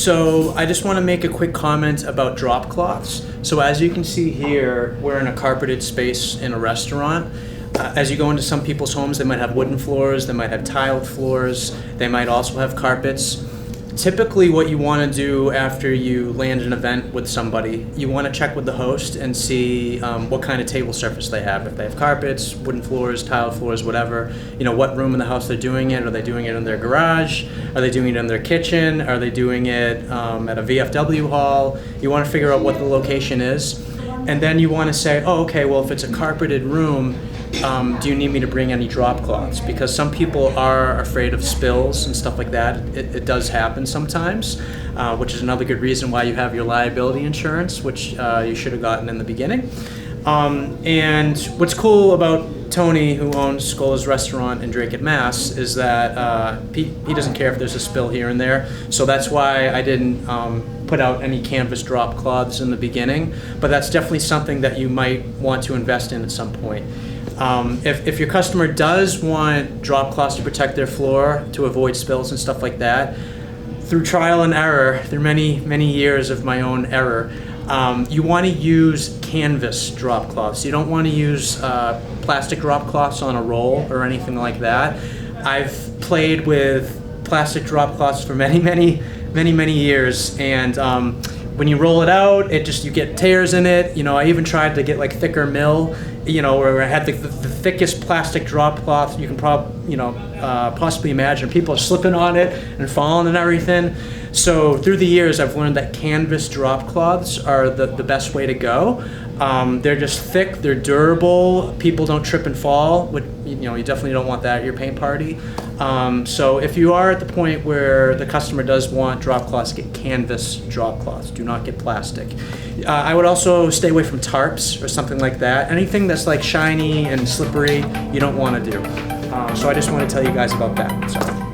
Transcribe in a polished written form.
So I just want to make a quick comment about drop cloths. So as you can see here, we're in a carpeted space in a restaurant. As you go into some people's homes, they might have wooden floors, they might have tiled floors, they might also have carpets. Typically what you want to do after you land an event with somebody, you want to check with the host and see what kind of table surface they have. If they have carpets, wooden floors, tiled floors, whatever, you know, what room in the house they're doing it. Are they doing it in their garage? Are they doing it in their kitchen? Are they doing it at a VFW hall? You want to figure out what the location is. And then you want to say, oh, okay, well, if it's a carpeted room, do you need me to bring any drop cloths? Because some people are afraid of spills and stuff like that. It does happen sometimes, which is another good reason why you have your liability insurance, which you should have gotten in the beginning. And what's cool about Tony, who owns Scola's Restaurant in Drake, Mass, is that he doesn't care if there's a spill here and there. So that's why I didn't put out any canvas drop cloths in the beginning. But that's definitely something that you might want to invest in at some point. If your customer does want drop cloths to protect their floor, to avoid spills and stuff like that, through trial and error, through many years of my own error, you want to use canvas drop cloths. You don't want to use plastic drop cloths on a roll or anything like that. I've played with plastic drop cloths for many years, and when you roll it out, you get tears in it. You know, I even tried to get like thicker mill, you know, where I had the thickest plastic drop cloth you can possibly imagine. People are slipping on it and falling and everything. So through the years, I've learned that canvas drop cloths are the best way to go. They're just thick, they're durable, people don't trip and fall, which, you know, you definitely don't want that at your paint party. So if you are at the point where the customer does want drop cloths, get canvas drop cloths, do not get plastic. I would also stay away from tarps or something like that. Anything that's like shiny and slippery, you don't want to do. So I just want to tell you guys about that. So.